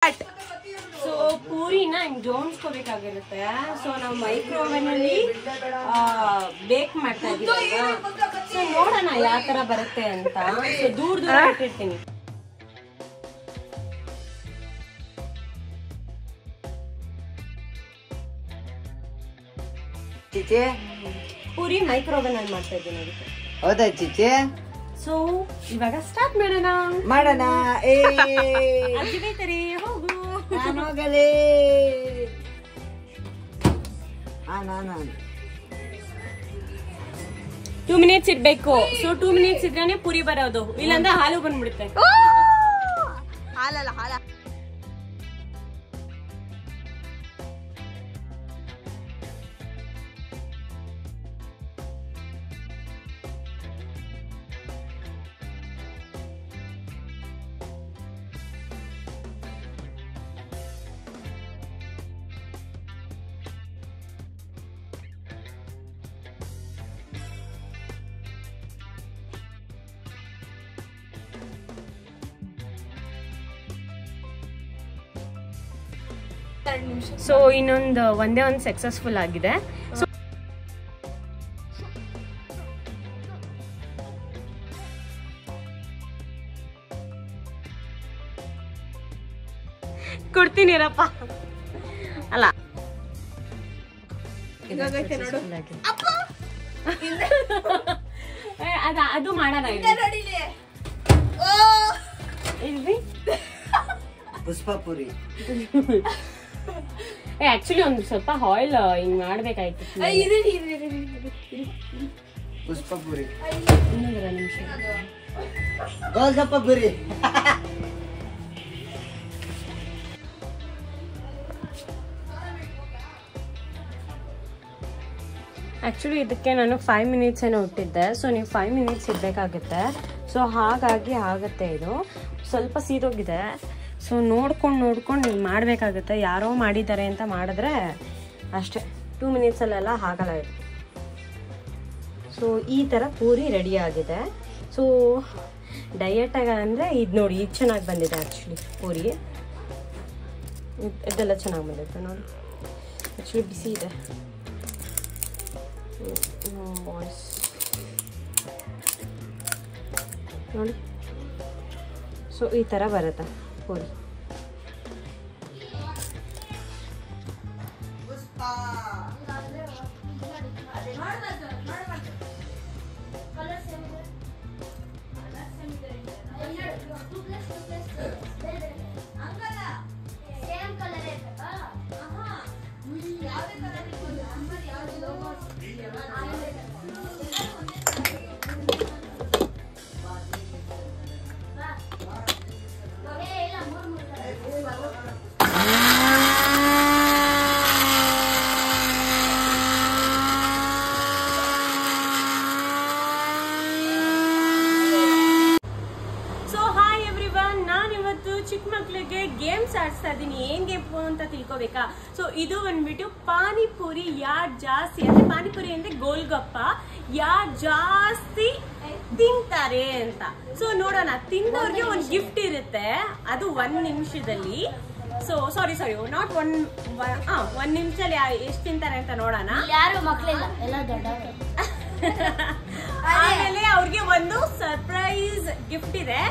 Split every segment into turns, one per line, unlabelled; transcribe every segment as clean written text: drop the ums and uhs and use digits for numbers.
So ಪೂರಿನ ಹಿಂಗ್ ಜೋಡಿಸ್ಕೋಬೇಕಾಗಿರುತ್ತೆ. So ನಾವು microwave ಅಲ್ಲಿ ಬೇಕ್ ಮಾಡ್ತಾ ಇದೀವಿ. ಸೊ ನೋಡೋಣ ಯಾವ ತರ ಬರುತ್ತೆ ಅಂತ. ಸೊ ದೂರ ದೂರ ಇಟ್ಟಿರ್ತೀನಿ.
ಚಿಚೆ
ಪೂರಿ ಮೈಕ್ರೋವೇವ್ ಅಲ್ಲಿ ಮಾಡ್ತಾ ಇದ್ದೀನಿ ಅದಕ್ಕೆ.
ಹೌದಾ ಚಿಚೆ?
ಸೊ ಇವಾಗ ಸ್ಟಾರ್ಟ್
ಮಾಡೋಣ.
ಅಜ್ಜಿ ಬೈತಾರೆ, ಹೋಗು.
ನಾನು ಹೋಗಲೇ. ನಾನು
2 ಮಿನಿಟ್ಸ್ ಇಡ್ಬೇಕು. ಸೊ 2 ಮಿನಿಟ್ಸ್ ಇದ್ರೇನೆ ಪೂರಿ ಬರೋದು, ಇಲ್ಲಾಂದ್ರೆ ಹಾಲು ಬಂದ್ಬಿಡುತ್ತೆ.
ಹಾಲಲ್ಲ ಹಾಲ.
ಸೊ ಇನ್ನೊಂದು ಒಂದೇ ಒಂದು ಸಕ್ಸಸ್ಫುಲ್ ಆಗಿದೆ. ಸೊ ಕೊಡ್ತೀನಿರಪ್ಪ. ಅಲ್ಲ ಅದು ಮಾಡೋಣ ಇಲ್ರಿ.
ಪುಷ್ಪಪುರಿ
ಆಕ್ಚುಲಿ ಒಂದು ಸ್ವಲ್ಪ ಆಯಿಲ್ ಹಿಂಗ್ ಮಾಡ್ಬೇಕಾಯ್ತು.
ಪುಷ್ಪಪುರಿ
ಇನ್ನೊಂದರ ನಿಮಿಷ.
ಗೋಲ್ಗಪ್ಪ ಪುರಿ.
ಆ್ಯಕ್ಚುಲಿ ಇದಕ್ಕೆ ನಾನು 5 ಮಿನಿಟ್ಸ್ ಏನೋ ಇಟ್ಟಿದ್ದೆ. ಸೊ ನೀವು 5 ಮಿನಿಟ್ಸ್ ಇಡಬೇಕಾಗುತ್ತೆ. ಸೊ ಹಾಗಾಗಿ ಆಗುತ್ತೆ. ಇದು ಸ್ವಲ್ಪ ಸೀದೋಗಿದೆ. ಸೊ ನೋಡ್ಕೊಂಡು ನೀವು ಮಾಡಬೇಕಾಗುತ್ತೆ. ಯಾರೋ ಮಾಡಿದ್ದಾರೆ ಅಂತ ಮಾಡಿದ್ರೆ ಅಷ್ಟೇ, 2 ಮಿನಿಟ್ಸಲ್ಲೆಲ್ಲ ಆಗಲ್ಲ ಇದು. ಸೊ ಈ ಥರ ಪೂರಿ ರೆಡಿ ಆಗಿದೆ. ಸೊ ಡಯೆಟಾಗ ಅಂದರೆ ಇದು ನೋಡಿ, ಇದು ಚೆನ್ನಾಗಿ ಬಂದಿದೆ. ಆ್ಯಕ್ಚುಲಿ ಪೂರಿ ಇದೆಲ್ಲ ಚೆನ್ನಾಗಿ ಬಂದಿದೆ ನೋಡಿ. ಆ್ಯಕ್ಚುಲಿ ಬಿಸಿ ಇದೆ ನೋಡಿ. ಸೊ ಈ ಥರ ಬರುತ್ತೆ ಪೂರಿ. ಚಿಕ್ಕ ಮಕ್ಳಿಗೆ ಗೇಮ್ಸ್ ಆಡಿಸ್ತಾ ಇದ್ದೀನಿ. ಏನ್ ಗೇಮ್ ಅಂತ ತಿಳ್ಕೊಬೇಕಾ? ಸೊ ಇದು ಬಂದ್ಬಿಟ್ಟು ಪಾನಿಪುರಿ ಯಾರು ಜಾಸ್ತಿ, ಅಂದ್ರೆ ಪಾನಿಪುರಿ ಅಂದ್ರೆ ಗೋಲ್ಗಪ್ಪ ಯಾರು ಜಾಸ್ತಿ ತಿಂತಾರೆ ಅಂತ. ಸೊ ನೋಡೋಣ, ತಿಂದವ್ರಿಗೆ ಒಂದು ಗಿಫ್ಟ್ ಇರುತ್ತೆ. ಅದು 1 ನಿಮಿಷದಲ್ಲಿ. ಸೊ ಸಾರಿ ನಾಟ್ 1 ನಿಮಿಷದಲ್ಲಿ ಎಷ್ಟು ತಿಂತಾರೆ ಅಂತ ನೋಡೋಣ.
ಯಾರು ಮಕ್ಕಳಿಲ್ಲ, ಎಲ್ಲ ದೊಡ್ಡವರು.
ಆಮೇಲೆ ಅವ್ರಿಗೆ ಒಂದು ಸರ್ಪ್ರೈಸ್ ಗಿಫ್ಟ್ ಇದೆ.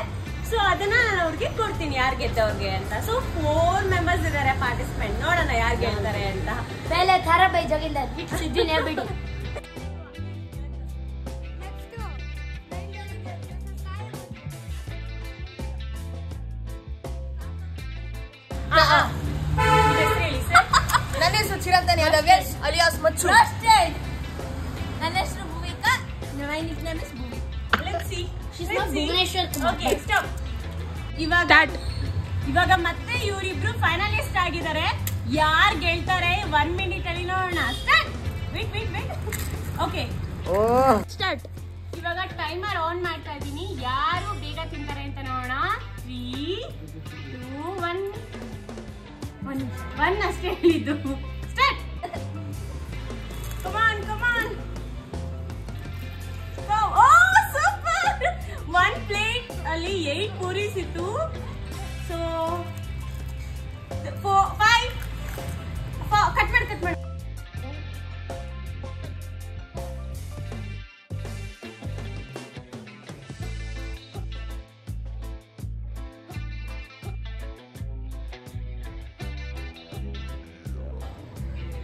ಸೊ ಅದನ್ನ ನಾನು ಅವ್ರಿಗೆ ಕೊಡ್ತೀನಿ, ಯಾರು ಗೆದ್ದವ್ರಿಗೆ ಅಂತ. ಸೊ 4 ಮೆಂಬರ್ಸ್ ಇದಾರೆ ಪಾರ್ಟಿಸಿಪೆಂಟ್. ನೋಡೋಣ ಯಾರು ಗೆಲ್ತಾರೆ ಅಂತ.
ಪಹಲೆ ಥರ ಬೈ ಜಗಿಂದ ಸಿದ್ದಿನೇ ಬಿಡಿ.
ನನ್ನ ಹೆಸರು ಚಿರಂತನ್ ಯಾದವ್ ಅಲಿಯಾಸ್ ಮಚ್ಚು.
ನನ್ನ ಹೆಸರು Bhoomika.
My nickname is Bhuvi.
Let's see.
Bhuvneshwar.
Okay, stop. ಇವಾಗ ಮತ್ತೆ ಇವರಿಬ್ರು ಫೈನಲಿಸ್ಟ್ ಆಗಿದ್ದಾರೆ. ಯಾರು ಗೆಲ್ತಾರೆ 1 ಮಿನಿಟ್ ಅಲ್ಲಿ ನೋಡೋಣ. ಸ್ಟಾರ್ಟ್. ವೇಟ್. Okay start. ಇವಾಗ ಟೈಮರ್ ಆನ್ ಮಾಡ್ತಾ ಇದ್ದೀನಿ. ಯಾರು ಬೇಗ ತಿಂತಾರೆ ಅಂತ ನೋಡೋಣ. 3, 2, 1 ಅಷ್ಟೇ ಹೇಳಿದ್ದು. ಸ್ಟಾರ್ಟ್. ಕಮಾನ್ ಸೂಪರ್. 1 ಪ್ಲೇಟ್ ಅಲ್ಲಿ 8 ಪೂರೀಸ್ ಇತ್ತು. ಸೊ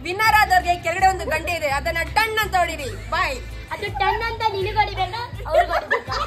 ವಿನ್ನರ್ ಆದವ್ರಿಗೆ ಕೆಳಗಡೆ ಒಂದು ಗಂಟೆ ಇದೆ, ಅದನ್ನ ಟನ್ ಅಂತ ಹೊಡಿರಿ. ಬಾಯ್.
ಅದು ಟನ್ ಅಂತ ನಿನಗೆ ಹೊಡಿಬೇಕಾ ಅವ್ರಿಗೆ ಹೊಡಿಬೇಕಾ?